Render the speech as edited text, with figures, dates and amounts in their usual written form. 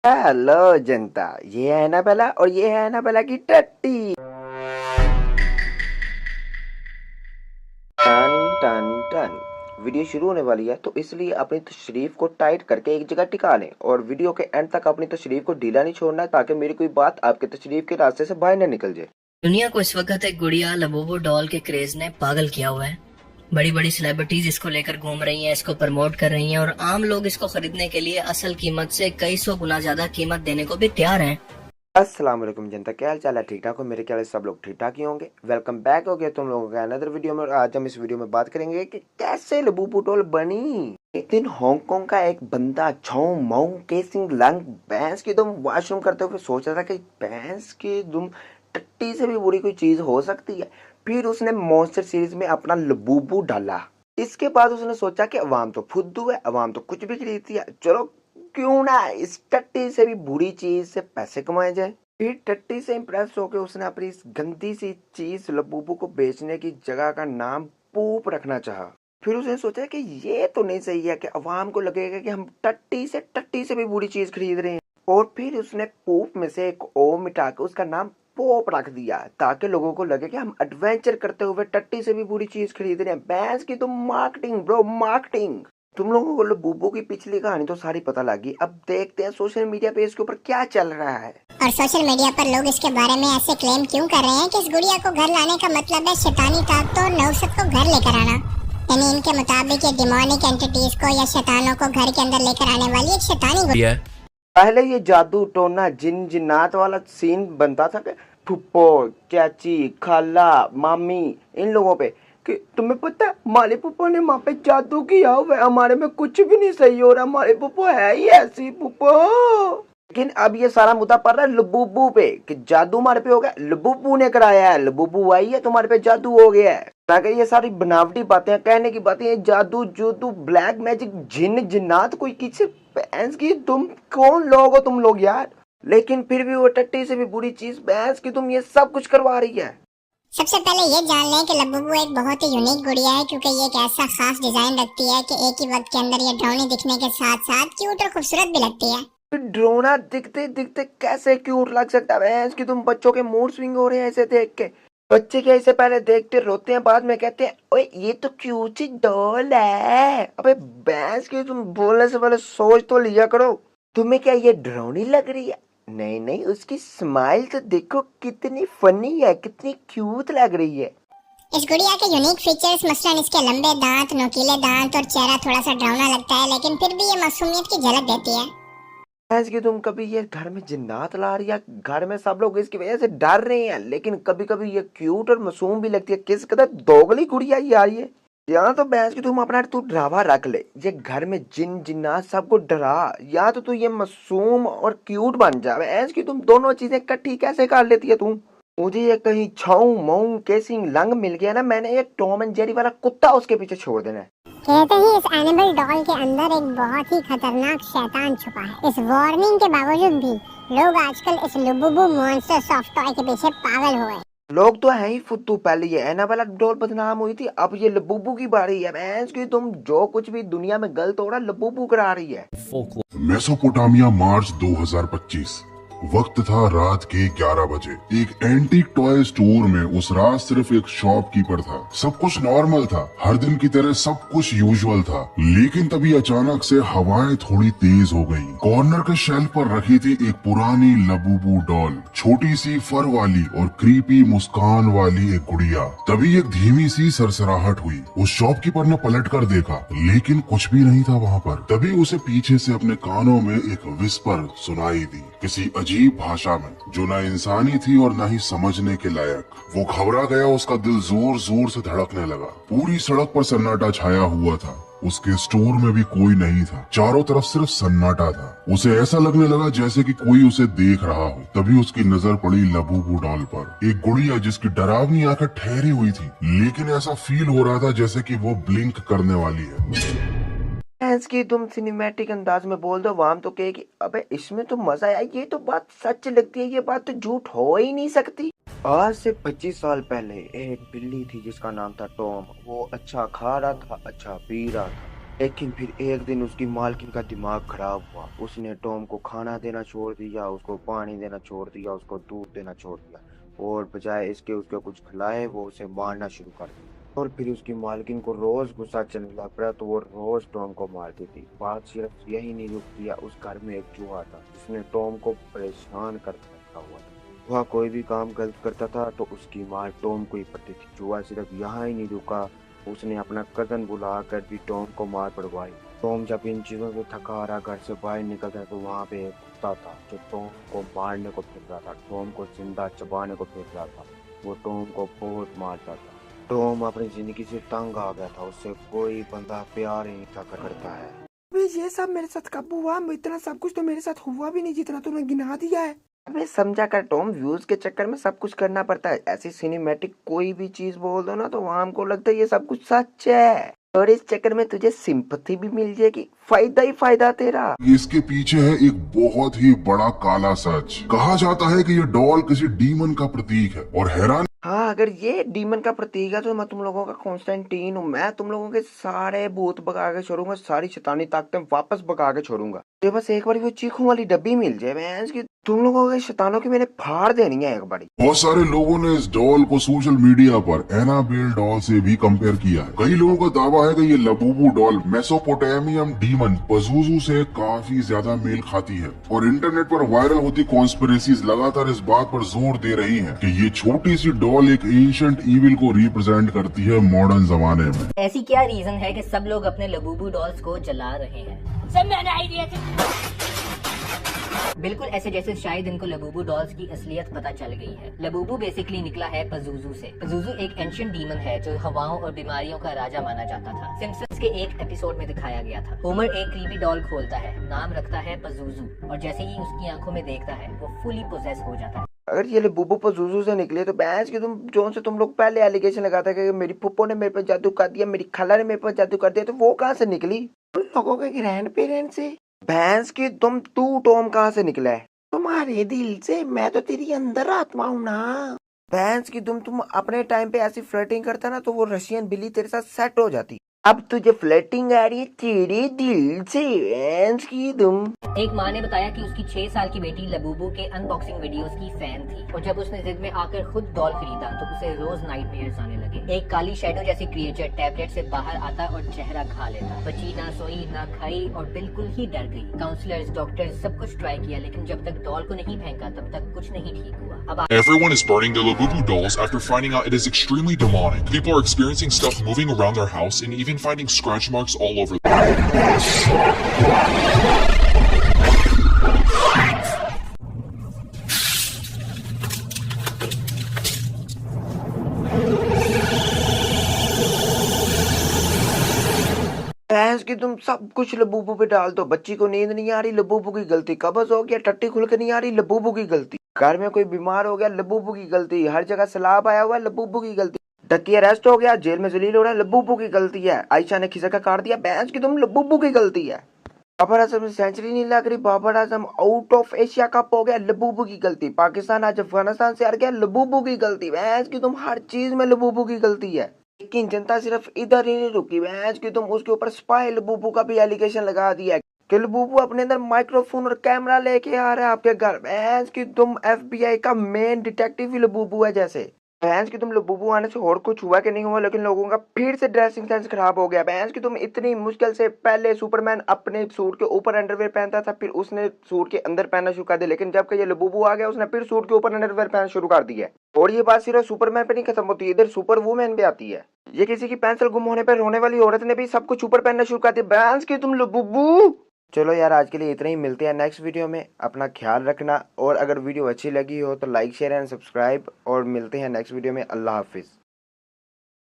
Hello जनता, ये है Annabelle और ये है एनाबेला की टट्टी। Ton ton ton. वीडियो शुरू होने वाली है तो इसलिए अपनी तशरीफ को टाइट करके एक जगह टिका लें और वीडियो के एंड तक अपनी तशरीफ को ढीला नहीं छोड़ना है ताकि मेरी कोई बात आपके तशरीफ के रास्ते से बाहर न निकल जाए। दुनिया को इस वक्त एक गुड़िया लबूबू डॉल के क्रेज ने पागल किया हुआ है। बड़ी बड़ी सेलिब्रिटीज इसको लेकर घूम रही हैं, इसको प्रमोट कर रही हैं और आम लोग इसको खरीदने के लिए असल कीमत से कई सौ गुना ज्यादा कीमत देने को भी तैयार हैं। अस्सलाम वालेकुम जनता, क्या हाल चाल है? ठीक ठाक हो? मेरे ख्याल से सब लोग ठीक ठाक ही होंगे। वेलकम बैक हो गया तुम लोगों का अनदर वीडियो में। और आज हम इस वीडियो में बात करेंगे कि कैसे लबूबू डॉल बनी। एक दिन हांगकांग का एक बंदा छौ मऊ केसिंग लंग भैंस की दुम वॉशरूम करते हुए सोच रहा था कि भैंस की दुम टट्टी से भी बुरी कोई चीज हो सकती है। फिर उसने मॉन्स्टर सीरीज में अपना लबूबू डाला। इसके बाद उसने सोचा कि अवाम तो फुद्दू है, अवाम तो कुछ भी खरीदती है, चलो क्यों ना इस टट्टी से भी बुरी चीज से पैसे कमाए जाए। फिर टट्टी से इम्प्रेस होकर उसने अपनी इस गंदी सी चीज लबूबू को बेचने की जगह का नाम पूप रखना चाहा। फिर उसने सोचा कि ये तो नहीं सही है कि अवाम को लगेगा कि हम टट्टी से भी बुरी चीज खरीद रहे हैं। और फिर उसने पूप में से एक ओ मिटा के उसका नाम पोप रख दिया ताकि लोगों को लगे कि हम एडवेंचर करते हुए टट्टी से भी बुरी चीज खरीद रहे हैं। भैंस की तो मार्केटिंग ब्रो, मार्केटिंग। तुम लोगों को लबूबू की पिछली कहानी तो सारी पता लगी। अब देखते हैं सोशल मीडिया पे इसके ऊपर क्या चल रहा है और सोशल मीडिया पर लोग इसके बारे में ऐसे क्लेम क्यों कर रहे हैं कि इस गुड़िया को घर लाने का मतलब है शैतानी ताकतों और नौसत को घर लेकर आना। यानी इनके मुताबिक ये डिमोनिक एंटिटीज को या शैतानों को घर के अंदर लेकर आने वाली एक शैतानी गुड़िया है। पहले ये जादू टोना जिन जिन्नात वाला सीन बनता था कि फुप्पो, चाची, खाला, मामी, इन लोगों पे कि तुम्हें पता है हमारे पुप्पो ने वहाँ पे जादू किया हुआ है, हमारे में कुछ भी नहीं सही हो रहा, हमारे पुप्पो है ही ऐसी पुप्पो। लेकिन अब ये सारा मुद्दा पड़ रहा है लबूबू पे कि जादू हमारे पे हो गया, लबूबू ने कराया है, लबूबू आई है तुम्हारे पे जादू हो गया है। ताकि ये सारी बनावटी बातें, कहने की बातें, ये जादू जूदू ब्लैक मैजिक जिन जिन्नात कोई किसी भैंस की तुम कौन लोग हो तुम लोग यार। लेकिन फिर भी वो टट्टी से भी बुरी चीज भैंस की तुम ये सब कुछ करवा रही है। सबसे पहले ये जान लें कि लबूबू एक बहुत ही यूनिक गुड़िया है क्योंकि ये एक ऐसा खास डिजाइन रखती है कि एक ही वक्त के अंदर ये ड्रोनी दिखने के साथ साथ क्यूट और खूबसूरत भी लगती है। ड्रोना दिखते दिखते कैसे क्यूट लग सकता है भैंस की तुम? बच्चों के मूड स्विंग हो रहे हैं ऐसे देख के। बच्चे क्या इसे पहले देखते रोते हैं, बाद में कहते हैं ओए ये तो क्यूट सी डॉल है। अबे भैंस की तुम बोलने से पहले सोच तो लिया करो। तुम्हें क्या ये ड्रोनी लग रही है? नहीं नहीं, उसकी स्माइल तो देखो कितनी फनी है, कितनी क्यूट लग रही है। इस गुड़िया के यूनिक फीचर्स मसलन इसके लंबे दांत, नोकीले दांत और चेहरा थोड़ा सा डरावना लगता है, लेकिन फिर भी ये मासूमियत की झलक देती है। भैंस की तुम कभी ये घर में जिन्नात ला रही है, घर में सब लोग इसकी वजह से डर रहे हैं, लेकिन कभी कभी ये क्यूट और मासूम भी लगती है। किस कदर दोगली गुड़िया यार ये। या तो भैंस की तुम अपना तू डरावा रख ले, ये घर में जिन जिन्नात सबको डरा, या तो तू ये मासूम और क्यूट बन जा। भैंस की तुम दोनों चीजें इकट्ठी कैसे कर लेती है तू? मुझे ये कहीं छऊ मऊ केसिंग लंग मिल गया ना, मैंने ये टॉम एंड जेरी वाला कुत्ता उसके पीछे छोड़ देना है। कहते ही इस एनिमल डॉल के अंदर एक बहुत ही खतरनाक शैतान छुपा है। इस वार्निंग के बावजूद भी लोग आजकल इस लबूबू मॉन्स्टर सॉफ्ट टॉय के पीछे पागल हो गए। लोग तो है ही फुद्दू। पहले ये एनाबेला डॉल बदनाम हुई थी, अब ये लबूबू की बारी है। भैंस की तुम जो कुछ भी दुनिया में गलत हो रहा लबूबू करा रही है। मेसोपोटामिया, मार्च 2025। वक्त था रात के 11 बजे। एक एंटीक टॉय स्टोर में उस रात सिर्फ एक शॉपकीपर था। सब कुछ नॉर्मल था, हर दिन की तरह सब कुछ यूजुअल था। लेकिन तभी अचानक से हवाएं थोड़ी तेज हो गईं। कॉर्नर के शेल्फ पर रखी थी एक पुरानी लबूबू डॉल, छोटी सी फर वाली और क्रीपी मुस्कान वाली एक गुड़िया। तभी एक धीमी सी सरसराहट हुई। उस शॉपकीपर ने पलट कर देखा, लेकिन कुछ भी नहीं था वहाँ पर। तभी उसे पीछे से अपने कानों में एक विस्पर सुनाई दी, किसी अजीब भाषा में जो न इंसानी थी और न ही समझने के लायक। वो घबरा गया, उसका दिल जोर जोर से धड़कने लगा। पूरी सड़क पर सन्नाटा छाया हुआ था। उसके स्टोर में भी कोई नहीं था, चारों तरफ सिर्फ सन्नाटा था। उसे ऐसा लगने लगा जैसे कि कोई उसे देख रहा हो। तभी उसकी नजर पड़ी लबूबू डॉल पर, एक गुड़िया जिसकी डरावनी आंखें ठहरी हुई थी, लेकिन ऐसा फील हो रहा था जैसे कि वो ब्लिंक करने वाली है। भैंस की तुम सिनेमैटिक अंदाज में बोल दो, वाम तो कहेगी अबे इसमें तो मजा आया, ये तो बात सच लगती है, ये बात तो झूठ हो ही नहीं सकती। आज से 25 साल पहले एक बिल्ली थी जिसका नाम था टॉम। वो अच्छा खा रहा था, अच्छा पी रहा था, लेकिन फिर एक दिन उसकी मालकिन का दिमाग खराब हुआ। उसने टॉम को खाना देना छोड़ दिया, उसको पानी देना छोड़ दिया, उसको दूध देना छोड़ दिया और बजाय इसके उसको कुछ खिलाए वो उसे मारना शुरू कर दिया। और फिर उसकी मालकिन को रोज गुस्सा चलने लग पड़ा तो वो रोज टॉम को मारती थी। बात सिर्फ यही नहीं रुकती, उस घर में एक चूहा था जिसने टॉम को परेशान कर रखा हुआ था। वह कोई भी काम गलत करता था तो उसकी मार टॉम को ही पड़ती थी। चूहा सिर्फ यहाँ ही नहीं रुका, उसने अपना कजन बुलाकर भी टॉम को मार पड़वाई। टॉम जब इन चीजों से थका हारा घर से बाहर निकलता तो वहाँ पे एक कुत्ता था जो टॉम को मारने को फिर रहा था, टॉम को जिंदा चबाने को फिर रहा था। वो टॉम को बहुत मारता था। टॉम अपनी जिंदगी से तंग आ गया था, उससे कोई बंदा प्यार नहीं था करता है। अबे ये सब मेरे साथ कब हुआ? इतना सब कुछ तो मेरे साथ हुआ भी नहीं जितना तूने गिना दिया है। अबे समझा कर टॉम, व्यूज के चक्कर में सब कुछ करना पड़ता है। ऐसी सिनेमैटिक कोई भी चीज बोल दो ना तो वहाँ हमको लगता है ये सब कुछ सच है और इस चक्कर में तुझे सिंपैथी भी मिल जाएगी, फायदा ही फायदा तेरा। इसके पीछे है एक बहुत ही बड़ा काला सच। कहा जाता है कि ये डॉल किसी डीमन का प्रतीक है और हैरान हाँ, अगर ये डीमन का प्रतीक है तो मैं तुम लोगों का कॉन्स्टेंटीन हूँ। मैं तुम लोगों के सारे भूत भगा के छोड़ूंगा, सारी शैतानी ताकतें वापस भगा के छोड़ूंगा। तो बस एक बार वो चीखों वाली डब्बी मिल जाए, मैं इसकी तुम लोगों के शैतानों की मैंने फाड़ देनी है एक बारी। बहुत सारे लोगों ने इस डॉल को सोशल मीडिया पर एनाबेल डॉल से भी कंपेयर किया है। कई लोगों का दावा है कि ये लबूबू डॉल मेसोपोटामियम डीमन पजूजू से काफी ज्यादा मेल खाती है और इंटरनेट पर वायरल होती कॉन्स्पिरेसीज लगातार इस बात पर जोर दे रही हैं कि ये छोटी सी डॉल एक एंशिएंट इविल को रिप्रेजेंट करती है मॉडर्न जमाने में। ऐसी क्या रीजन है कि सब लोग अपने लबूबू डॉल्स को जला रहे हैं? सब मैंने आइडिया बिल्कुल ऐसे जैसे शायद इनको लबूबू डॉल्स की असलियत पता चल गई है। लबूबू बेसिकली निकला है पजूजू से। पजूजू एक एंशिएंट डीमन है जो हवाओं और बीमारियों का राजा माना जाता था। सिम्पसन्स के एक एपिसोड में दिखाया गया था। होमर एक क्रीपी डॉल खोलता है, नाम रखता है पजूजू और जैसे ही उसकी आंखों में देखता है वो फुली पोजेस हो जाता है। अगर ये लबूबू पजूजू से निकले तो बैंस की तुम जो से तुम लोग पहले एलिगेशन लगाता कि मेरी पुप्पो ने मेरे पर जादू कर दिया, मेरी खाला ने मेरे पर जादू कर दिया, तो वो कहाँ से निकली? उन लोगों के ग्रैंड पेरेंट्स से। भैंस की तू टॉम कहाँ से निकला है? तुम्हारे दिल से। मैं तो तेरी अंदर आत्मा हूँ ना। भैंस की तुम अपने टाइम पे ऐसी फ्लर्टिंग करता ना तो वो रशियन बिल्ली तेरे साथ सेट हो जाती। अब तुझे फ्लर्टिंग आ रही है तेरे दिल से, भैंस की तुम। एक माँ ने बताया कि उसकी 6 साल की बेटी लबूबू के अनबॉक्सिंग वीडियोस की फैन थी और जब उसने जिद में आकर खुद डॉल खरीदा तो उसे रोज नाइटमेयर्स आने लगे। एक काली शैडो जैसी क्रिएचर टैबलेट से बाहर आता और चेहरा खा लेता। बची ना सोई ना खाई और बिल्कुल ही डर गई। काउंसलर्स, डॉक्टर्स सब कुछ ट्राई किया लेकिन जब तक डॉल को नहीं फेंका तब तक कुछ नहीं ठीक हुआ। अब Everyone is burning their Labubu dolls after finding out it is extremely demonic. People are experiencing stuff moving around their house and even finding scratch marks all over. भैंस की तुम सब कुछ लबूबू पे डाल दो। बच्ची को नींद नहीं आ रही, लबूबू की गलती। कब्ज हो गया, टट्टी खुल के नहीं आ रही, लबूबू की गलती। घर में कोई बीमार हो गया, लबूबू की गलती। हर जगह सैलाब आया हुआ है, लबूबू की गलती। डक्की अरेस्ट हो गया, जेल में जलील हो रहा है, लबूबू की गलती है। आयशा ने खिसका काट दिया, भैंस की तुम, लबूबू की गलती है। बाबर आजम में सेंचुरी नहीं लग रही, Babar Azam out of Asia cup हो गया, लबूबू की गलती। पाकिस्तान आज अफगानिस्तान से हार गया, लबूबू की गलती। भैंस की तुम, हर चीज में लबूबू की गलती है। लेकिन जनता सिर्फ इधर ही नहीं रुकी, भैंस की तुम, उसके ऊपर स्पाई लबूबू का भी एलिगेशन लगा दिया कि लबूबू अपने अंदर माइक्रोफोन और कैमरा लेके आ रहा है आपके घर। भैंस की तुम, FBI का मेन डिटेक्टिव ही लबूबू है जैसे। भैंस की तुम, लबूबू आने से और कुछ हुआ कि नहीं हुआ, लेकिन लोगों का फिर से ड्रेसिंग सेंस खराब हो गया। भैंस की तुम, इतनी मुश्किल से पहले सुपरमैन अपने सूट के ऊपर अंडरवेयर पहनता था, फिर उसने सूट के अंदर पहनना शुरू कर दिया, लेकिन जब ये लबूबू आ गया उसने फिर सूट के ऊपर अंडरवेयर पहनना शुरू कर दिया। और ये बात सिर्फ सुपरमैन पे नहीं खत्म होती, इधर सुपर वुमेन भी आती है। ये किसी की पेंसिल गुम होने पर रोने वाली औरत ने भी सब कुछ ऊपर पहनना शुरू कर दिया। भैंस की तुम, लबूबू। चलो यार, आज के लिए इतना ही। मिलते हैं नेक्स्ट वीडियो में। अपना ख्याल रखना और अगर वीडियो अच्छी लगी हो तो लाइक, शेयर एंड सब्सक्राइब और मिलते हैं नेक्स्ट वीडियो में। अल्लाह हाफिज।